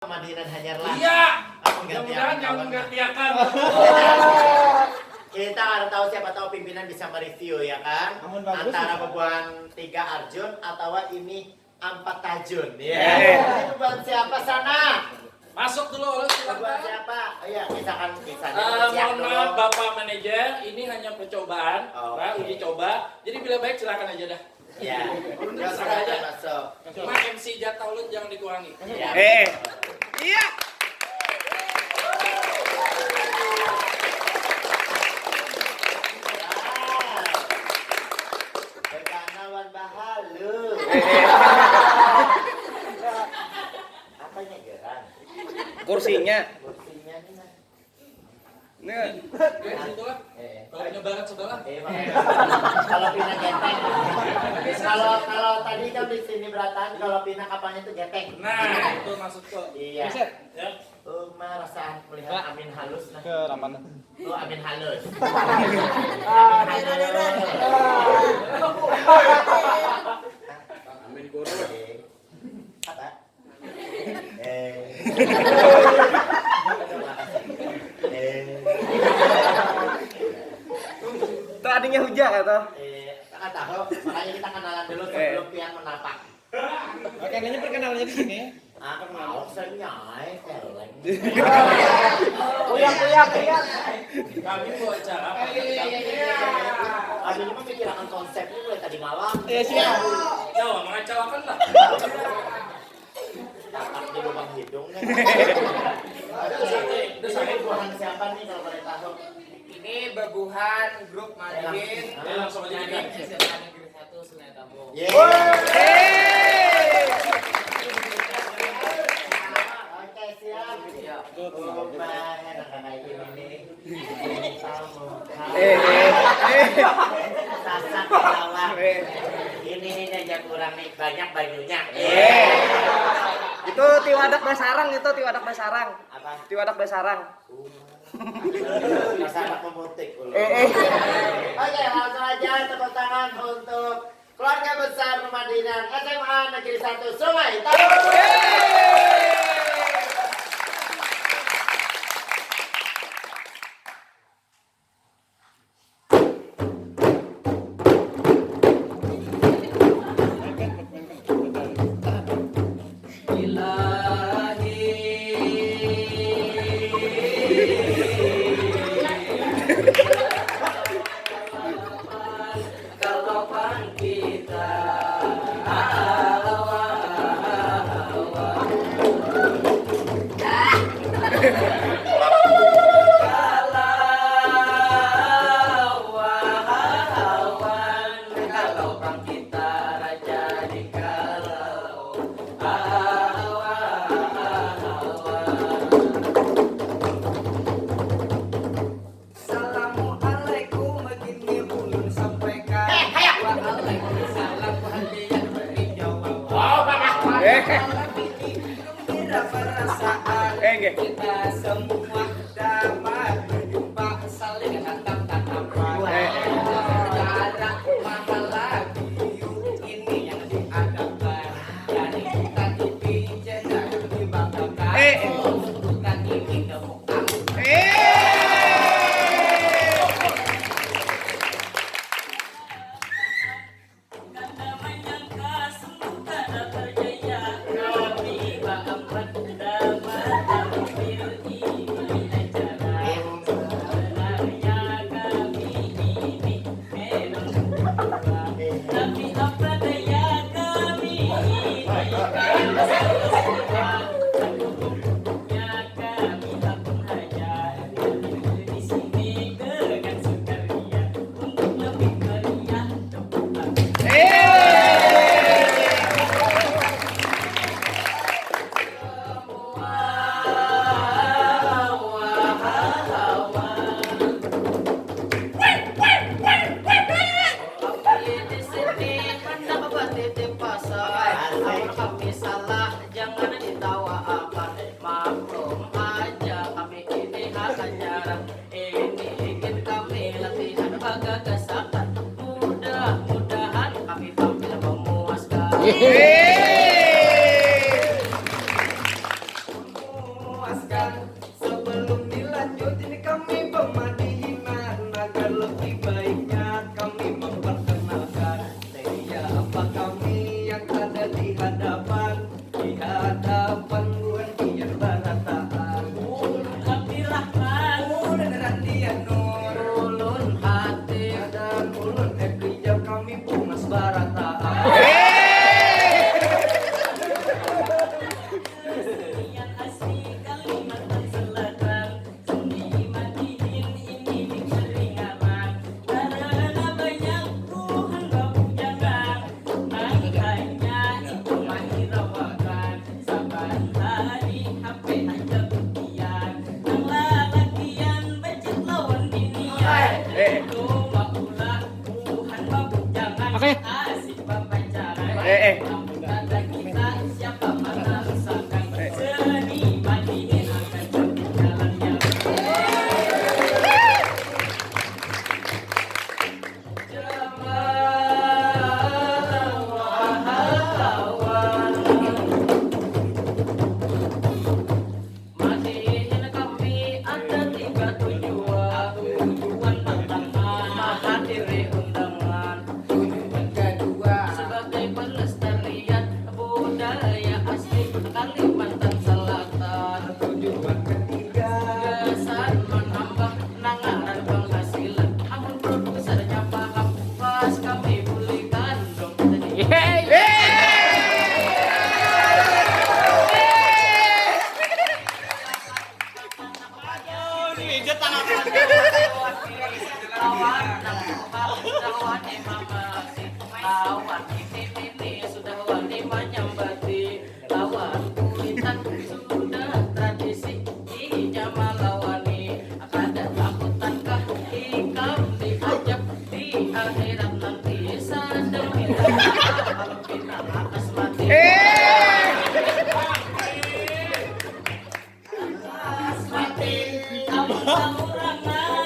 Madinan Hajarlah. Iya. Mudah-mudahan yang menggantikan. Kita harus tahu siapa tahu pimpinan bisa mereview ya kan. Antara beban 3 Arjun atau ini 4 Tajun. Ya. Ini beban siapa sana? Masuk dulu oleh Beban siapa? Oh iya, misalkan mohon maaf Bapak Manajer, ini hanya percobaan, uji coba. Jadi bila baik silakan aja dah. Ya. Silakan aja. Masuk. Cuma MC jatah ulut jangan dikurangi. Ya. Iya. Beganawan bahalu. Apanya geran? Kursinya. Kursinya nih. Nah. Nih. Situ lah. Kalau nyebaran sebelah. Kalau pindah geteng. Kalau tadi kan di sini beratan, kalau pindah kapalnya itu geteng. Nah, itu maksudku. Iya. Ya. Merasa melihat Amin halus nah. Ke Raman. Amin halus. Amin guru. Apa? Tadinya hujan atau? Kakak tahu, makanya kita kenalan dulu sebelum pian menapak. Oke, ini perkenalannya di sini. Mau saya nyai keleng. Uyang. Kami mau acara apa? Abis ini memikirkan konsepnya mulai tadi malam. Iya siap. Jauh mengacaukan lah. Dapat di lubang hidung nih. Udah sakit. Buahan siapa nih kalau boleh tahu? Ini berbuhan grup Madin. Langsung aja nih. SMA Negeri 1 Sungai Tambung. Oke siap. Enak kayak gini nih. Sasak lawak. Ini nih aja kurang nih banyak bajunya. Itu Tiwadak Basarang itu Tiwadak Basarang. Apa? Tiwadak Basarang. Masa anak memutik. Oke, langsung aja tepuk tangan untuk keluarga besar Madinan SMA Negeri 1 Sungai Tambung. Assalamualaikum begini ulun sampaikan. Waalaikumsalam hadiah beri jawaban. Kira perasaan kita semua dapat berjumpa saling tatap-tatapan. Jarak mahal lagi ini yang diadakan. Dari kita dipijet dan dibanggakan. Bukan ini kebukaan. memuaskan. Sebelum dilanjut ini kami pemadinan agar lebih baiknya kami memperkenalkan siapa kami yang ada di hadapan Buan Biar Barataan. Abdirrahman, dan Randian Nur, ulun hati dan ulun Eprijal kami Pumas Barataan.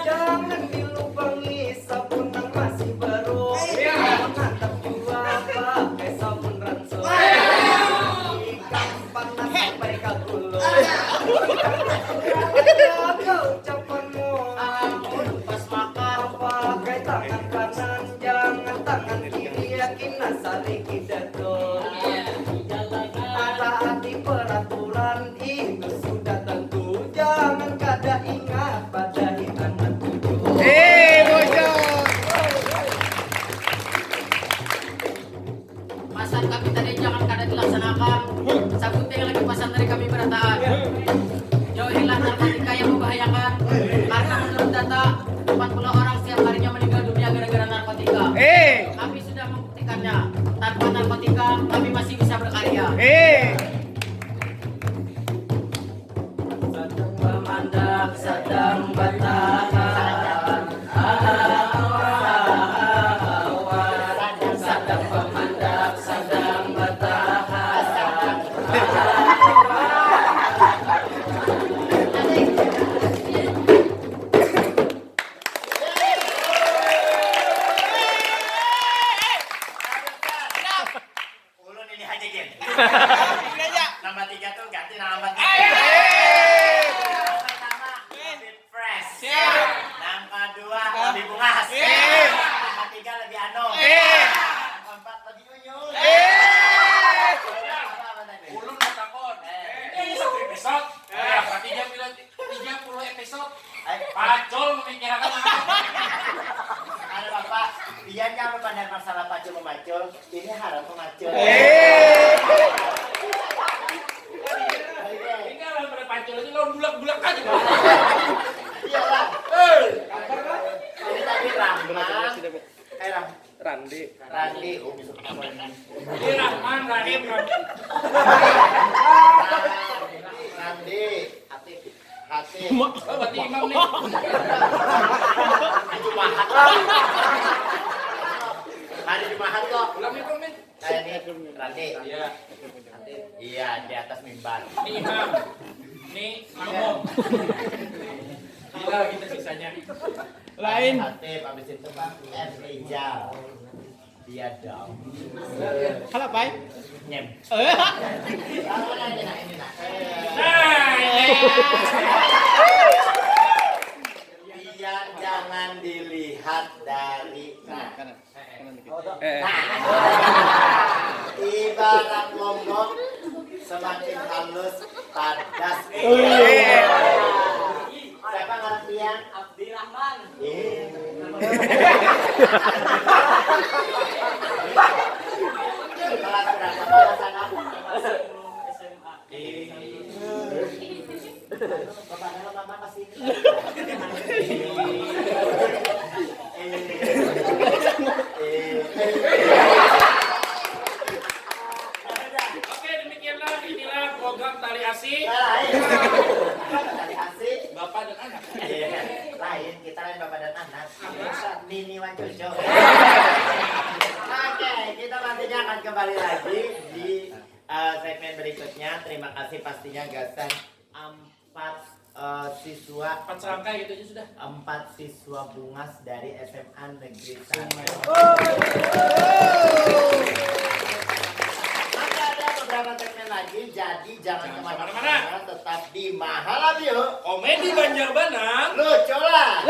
Jangan dilubangi sabun yang masih baru. Mengantap jua pakai sabun ransel. Ikan panas sampai kabul. Jaga ucapanmu. Pas makan pakai tangan kanan, jangan tangan kiri. Yakin nasari kidato. Taati peraturan itu sudah tentu. Jangan kada ingat pada hitangan tujuh. Pesan kami tadi jangan kada dilaksanakan. Sabutnya yang lagi pesan dari kami Barataan. Jauhilah narkotika yang membahayakan. Karena menurut data 40 orang setiap harinya meninggal dunia gara-gara narkotika. Kami sudah membuktikannya. Tanpa narkotika kami masih bisa berkarya. Sedang memandang, sedang bertahan. Sedang memandang, sedang bertahan. Ulun ini aja Gen. Nama 3 tuh ganti nama 3. Pertama lebih fresh. Nama 2 lebih bungas. Nama 3 lebih anu. Nama 4 lebih unyul. Apa tadi? Ulun mau takon. Ini satu episode. Ya, berarti dia bilang 30 episode. Pacol memikirkan apa? Ada Bapak, dia jangan pandang masalah pacul memacul. Ini harap memacul. Ini kalau berpacol ini lo bulak-bulak aja. Iyalah. Ini tadi Rahman. Randi. Randi. Ini Rahman, Rahim, Randi. Hati. Oh, berarti imam nih. Jumahat. Hari Jumahat kok. Ulang imam nih. Ini Randi. Iya. Iya, di atas mimbar. Ini imam. Ini makmum. Gila kita sisanya. Lain. Hatip, abis itu Pak Rizal. Dia dong. Halo, Pai. Nyem. Nah, ini Biar jangan dilihat dari ibarat ngomong semakin halus padas. Siapa ngertian? Abdi Rahman. Kelas berapa kelas anak? SMA. Bapaknya mama kasih. Oke, demikianlah inilah program tali asih Tali asik. bapak dan anak. Lain, kita lain bapak dan anak. Nini Wan Jojo. Oke, kita nantinya akan kembali lagi di segmen berikutnya. Terima kasih pastinya Gasan 4 siswa 4 serangkai gitu aja sudah. 4 siswa Bungas dari SMA Negeri 1. Masih ada beberapa segmen lagi, jadi jangan kemana-mana, tetap di Mahalabio Komedi Banjarbanan. Lucu lah.